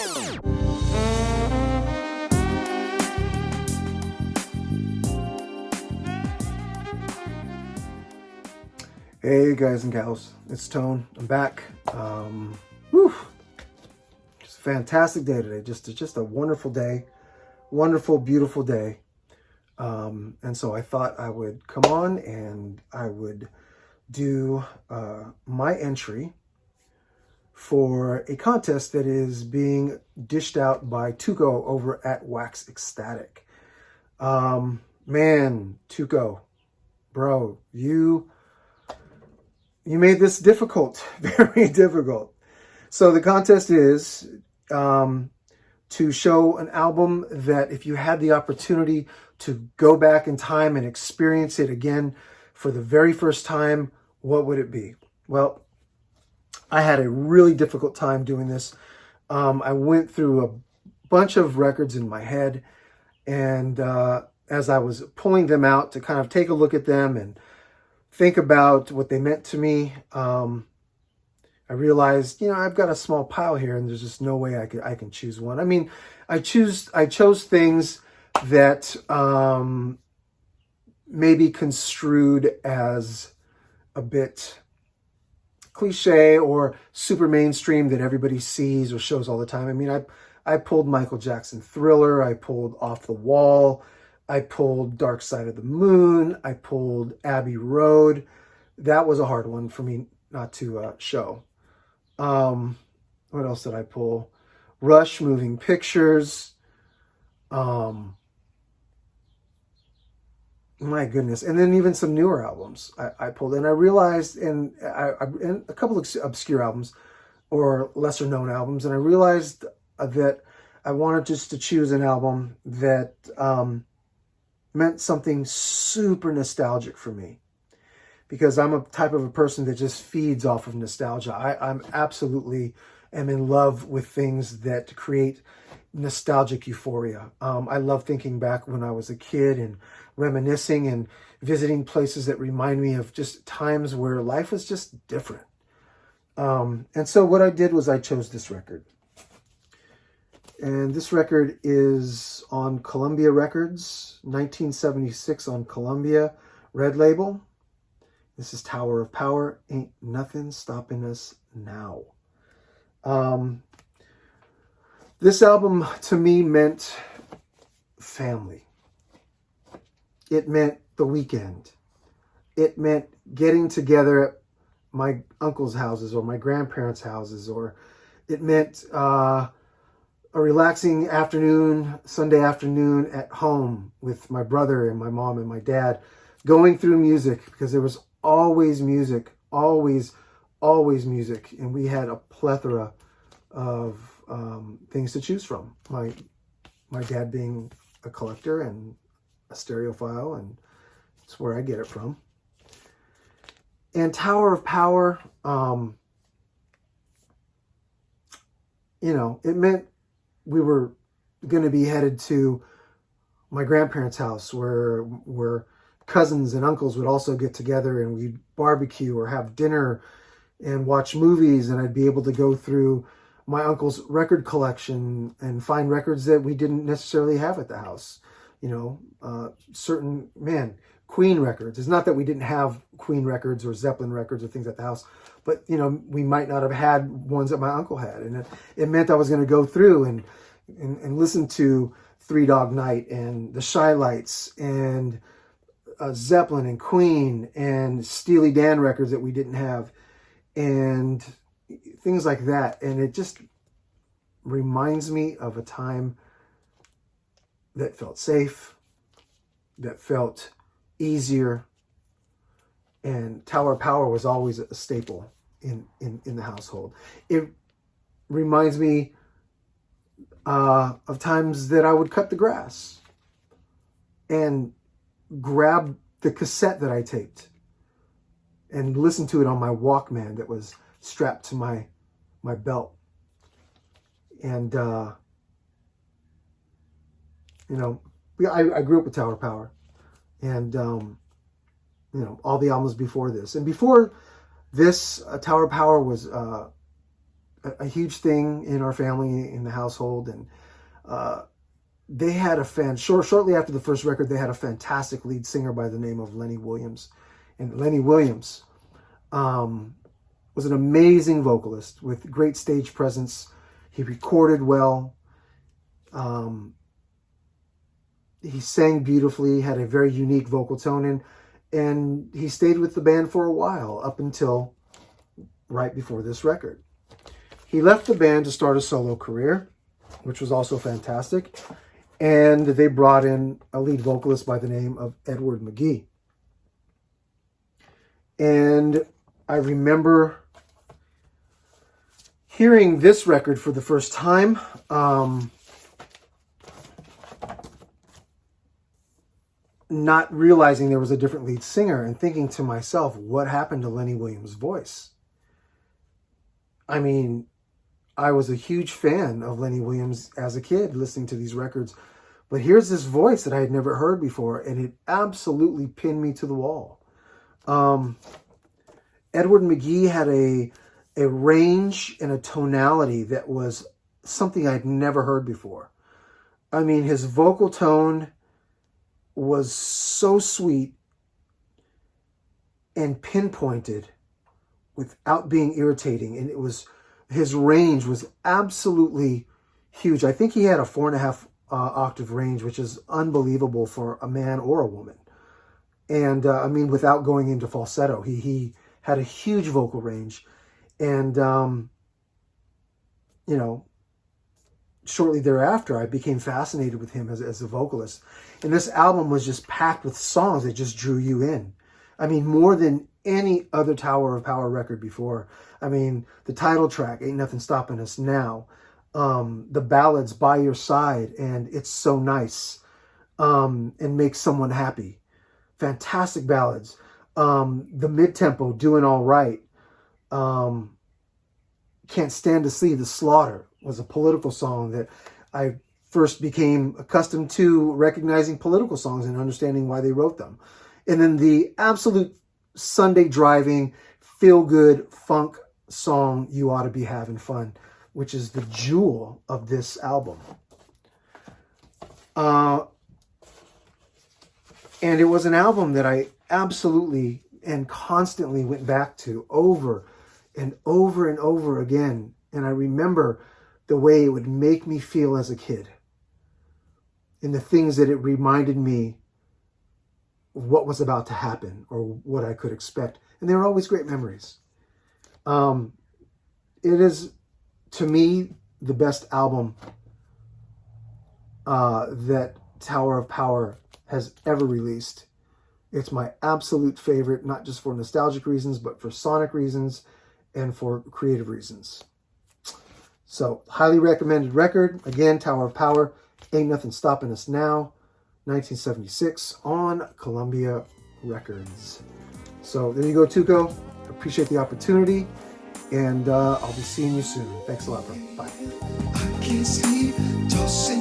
Hey guys and gals, it's Tone. I'm back. Whew. Just a fantastic day today. Just a wonderful day. Wonderful, beautiful day. And so I thought I would come on and I would do my entry for a contest that is being dished out by Tuco over at Wax Ecstatic. Man, Tuco, bro, you made this difficult, very difficult. So the contest is to show an album that if you had the opportunity to go back in time and experience it again for the very first time, what would it be? Well, I had a really difficult time doing this. I went through a bunch of records in my head, and as I was pulling them out to kind of take a look at them and think about what they meant to me, I realized, I've got a small pile here, and there's just no way I can choose one. I mean, I chose things that maybe construed as a bit cliche or super mainstream that everybody sees or shows all the time. I mean, I pulled Michael Jackson Thriller, I pulled Off the Wall, I pulled Dark Side of the Moon, I pulled Abbey Road. That was a hard one for me not to show. What else did I pull? Rush, Moving Pictures. My goodness. And then even some newer albums I pulled. And I realized, and a couple of obscure albums or lesser known albums, and I realized that I wanted just to choose an album that meant something super nostalgic for me, because I'm a type of a person that just feeds off of nostalgia. I'm absolutely am in love with things that create nostalgic euphoria. I love thinking back when I was a kid and reminiscing and visiting places that remind me of just times where life was just different. And so what I did was I chose this record. And this record is on Columbia Records, 1976 on Columbia, Red Label. This is Tower of Power, Ain't Nothing Stopping Us Now. This album to me meant family. It meant the weekend. It meant getting together at my uncle's houses or my grandparents' houses, or it meant a relaxing afternoon, Sunday afternoon at home with my brother and my mom and my dad, going through music, because there was always music, always music. And we had a plethora of things to choose from. My dad being a collector and a stereophile, and it's where I get it from. And Tower of Power, it meant we were going to be headed to my grandparents' house where cousins and uncles would also get together, and we'd barbecue or have dinner and watch movies, and I'd be able to go through my uncle's record collection and find records that we didn't necessarily have at the house. Certain, Queen records. It's not that we didn't have Queen records or Zeppelin records or things at the house, but, we might not have had ones that my uncle had. And it meant I was going to go through and listen to Three Dog Night and the Shy Lights and Zeppelin and Queen and Steely Dan records that we didn't have and things like that. And it just reminds me of a time that felt safe, that felt easier, and Tower of Power was always a staple in the household. It reminds me of times that I would cut the grass and grab the cassette that I taped and listen to it on my Walkman that was strapped to my belt. And I grew up with Tower of Power, and all the albums before this. And before this, Tower of Power was a huge thing in our family, in the household. And they had shortly after the first record, they had a fantastic lead singer by the name of Lenny Williams. And Lenny Williams was an amazing vocalist with great stage presence. He recorded well. He sang beautifully, had a very unique vocal tone, and he stayed with the band for a while, up until right before this record. He left the band to start a solo career, which was also fantastic, and they brought in a lead vocalist by the name of Edward McGee. And I remember hearing this record for the first time. Not realizing there was a different lead singer and thinking to myself, what happened to Lenny Williams' voice? I mean, I was a huge fan of Lenny Williams as a kid listening to these records, but here's this voice that I had never heard before, and it absolutely pinned me to the wall. Edward McGee had a range and a tonality that was something I'd never heard before. I mean, his vocal tone was so sweet and pinpointed without being irritating. And his range was absolutely huge. I think he had a 4.5 octave range, which is unbelievable for a man or a woman. And I mean, without going into falsetto, he had a huge vocal range. And, you know, shortly thereafter, I became fascinated with him as a vocalist. And this album was just packed with songs that just drew you in. I mean, more than any other Tower of Power record before. I mean, the title track, Ain't Nothing Stopping Us Now. The ballads, By Your Side and It's So Nice. And Make Someone Happy. Fantastic ballads. The mid-tempo, Doing All Right. Can't Stand to See the Slaughter was a political song that I first became accustomed to recognizing political songs and understanding why they wrote them. And then the absolute Sunday driving, feel-good funk song, You Ought to Be Having Fun, which is the jewel of this album. And it was an album that I absolutely and constantly went back to over and over and over again. And I remember the way it would make me feel as a kid and the things that it reminded me of what was about to happen or what I could expect. And they were always great memories. It is, to me, the best album that Tower of Power has ever released. It's my absolute favorite, not just for nostalgic reasons, but for sonic reasons and for creative reasons. So, highly recommended record. Again, Tower of Power, Ain't Nothing Stopping Us Now, 1976 on Columbia Records. So, there you go, Tuco. Appreciate the opportunity, and I'll be seeing you soon. Thanks a lot, bro. Bye. I can't sleep, tossing